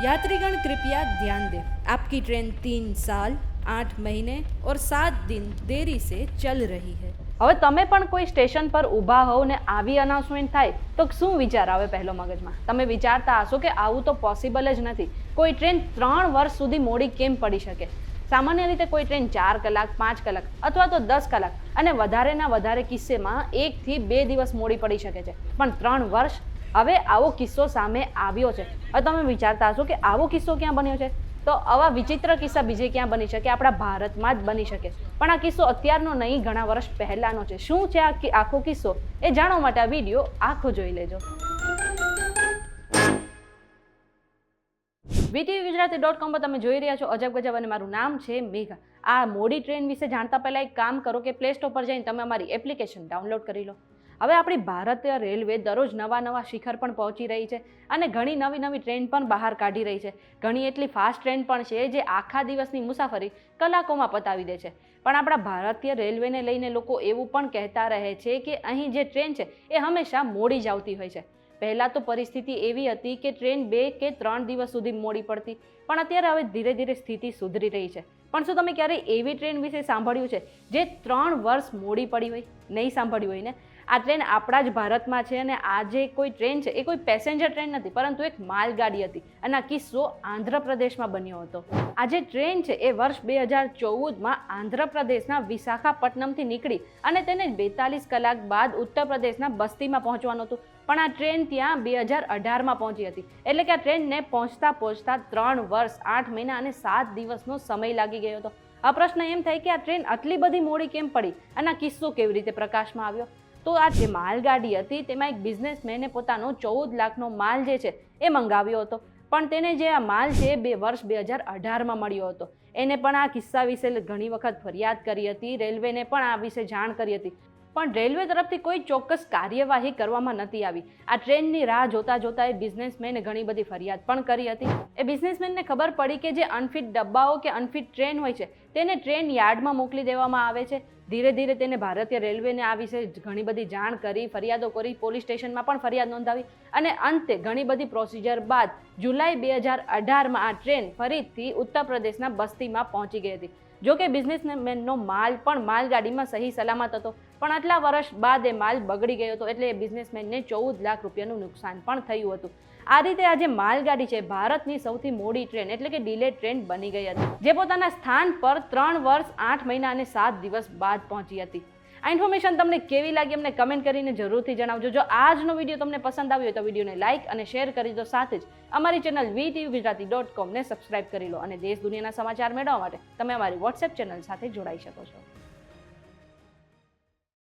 यात्रीगण कृपया ध्यान दें, आपकी ट्रेन 3 साल 8 महीने और 7 दिन देरी से चल रही है। હવે તમે પણ કોઈ સ્ટેશન પર ઊભા હોવ ને આવી અનાઉન્સમેન્ટ થાય તો શું વિચાર આવે પહેલો મગજમાં? તમે વિચારતા હશો કે આવું તો પોસિબલ જ નથી. કોઈ ટ્રેન 3 વર્ષ સુધી મોડી કેમ પડી શકે? સામાન્ય રીતે કોઈ ટ્રેન 4 કલાક 5 કલાક અથવા તો 10 કલાક અને વધારેના વધારે કિસ્સામાં 1 થી 2 દિવસ મોડી પડી શકે છે, પણ 3 વર્ષ? હવે આવો કિસ્સો સામે આવ્યો છે. હવે તમે વિચારતા હશો કે આવો કિસ્સો ક્યાં બન્યો છે? તો આવા વિચિત્ર કિસ્સા બીજે ક્યાં બની શકે? આપણા ભારતમાં જ બની શકે. પણ આ કિસ્સો અત્યારનો નહીં, ઘણા વર્ષ પહેલાનો છે. શું છે આ આખો કિસ્સો એ જાણવા માટે આ વિડીયો આખો જોઈ લેજો. VTVgujarati.com પર તમે જોઈ રહ્યા છો અજબ ગજબ અને મારું નામ છે મેઘા. આ મોડી ટ્રેન વિશે જાણતા પહેલા એક કામ કરો કે પ્લે સ્ટોર પર જઈને તમે અમારી એપ્લિકેશન ડાઉનલોડ કરી લો. હવે આપણી ભારતીય રેલવે દરરોજ નવા શિખર પણ પહોંચી રહી છે અને ઘણી નવી ટ્રેન પણ બહાર કાઢી રહી છે. ઘણી એટલી ફાસ્ટ ટ્રેન પણ છે જે આખા દિવસની મુસાફરી કલાકોમાં પતાવી દે છે. પણ આપણા ભારતીય રેલવેને લઈને લોકો એવું પણ કહેતા રહે છે કે અહીં જે ટ્રેન છે એ હંમેશા મોડી જ આવતી હોય છે. પહેલાં તો પરિસ્થિતિ એવી હતી કે ટ્રેન 2 કે 3 દિવસ સુધી મોડી પડતી, પણ અત્યારે હવે ધીરે ધીરે સ્થિતિ સુધરી રહી છે. પણ શું તમે ક્યારેય એવી ટ્રેન વિશે સાંભળ્યું છે જે 3 વર્ષ મોડી પડી હોય? નહીં સાંભળ્યું હોય ને? આ ટ્રેન આપણા જ ભારતમાં છે અને આ જે કોઈ ટ્રેન છે એ કોઈ પેસેન્જર ટ્રેન નથી, પરંતુ એક માલગાડી હતી અને આ કિસ્સો આંધ્રપ્રદેશમાં બન્યો હતો. આ જે ટ્રેન છે એ વર્ષ 2014માં આંધ્રપ્રદેશના વિશાખાપટ્ટનમથી નીકળી અને તેને 42 કલાક બાદ ઉત્તર પ્રદેશના બસ્તીમાં પહોંચવાનું હતું. પણ આ ટ્રેન ત્યાં 2018માં પહોંચી હતી. એટલે કે આ ટ્રેનને પહોંચતા 3 વર્ષ 8 મહિના અને 7 દિવસનો સમય લાગી ગયો હતો. આ પ્રશ્ન એમ થાય કે આ ટ્રેન આટલી બધી મોડી કેમ પડી અને આ કિસ્સો કેવી રીતે પ્રકાશમાં આવ્યો? તો આ જે માલગાડી હતી તેમાં એક બિઝનેસમેને પોતાનો 14 લાખનો માલ જે છે એ મંગાવ્યો હતો, પણ તેને જે આ માલ છે એ વર્ષ 2018માં મળ્યો હતો. એને પણ આ કિસ્સા વિશે ઘણી વખત ફરિયાદ કરી હતી, રેલવેને પણ આ વિશે જાણ કરી હતી, પણ રેલવે તરફથી કોઈ ચોક્કસ કાર્યવાહી કરવામાં નથી આવી. આ ટ્રેનની રાહ જોતા એ બિઝનેસમેને ઘણી બધી ફરિયાદ પણ કરી હતી. એ બિઝનેસમેનને ખબર પડી કે જે અનફિટ ડબ્બાઓ કે અનફિટ ટ્રેન હોય છે તેને ટ્રેન યાર્ડમાં મોકલી દેવામાં આવે છે. ધીરે ધીરે તેને ભારતીય રેલવેને આ વિશે ઘણી બધી જાણ કરી, ફરિયાદો કરી, પોલીસ સ્ટેશનમાં પણ ફરિયાદ નોંધાવી અને અંતે ઘણી બધી પ્રોસિજર બાદ જુલાઈ 2018માં આ ટ્રેન ફરીથી ઉત્તર પ્રદેશના બસ્તીમાં પહોંચી ગઈ હતી. જો કે બિઝનેસમેનનો માલ પણ માલગાડીમાં સહી સલામત હતો, પણ આટલા વર્ષ બાદ એ માલ બગડી ગયો હતો, એટલે એ બિઝનેસમેનને 14 લાખ રૂપિયાનું નુકસાન પણ થયું હતું. આ રીતે આ જે માલગાડી છે ભારતની સૌથી મોડી ટ્રેન એટલે કે ડિલે ટ્રેન બની ગઈ હતી, જે પોતાના સ્થાન પર 3 વર્ષ 8 મહિના અને 7 દિવસ બાદ પહોંચી હતી. આ ઇન્ફોર્મેશન તમને કેવી લાગી અમને કમેન્ટ કરીને જરૂરથી જણાવજો. જો આજનો વિડીયો તમને પસંદ આવ્યો હોય તો વિડીયોને લાઇક અને શેર કરી દો. સાથે જ અમારી ચેનલ VTVgujarati.com ને સબસ્ક્રાઇબ કરી લો અને દેશ દુનિયાના સમાચાર મેળવવા માટે તમે અમારી વોટ્સએપ ચેનલ સાથે જોડાઈ શકો છો.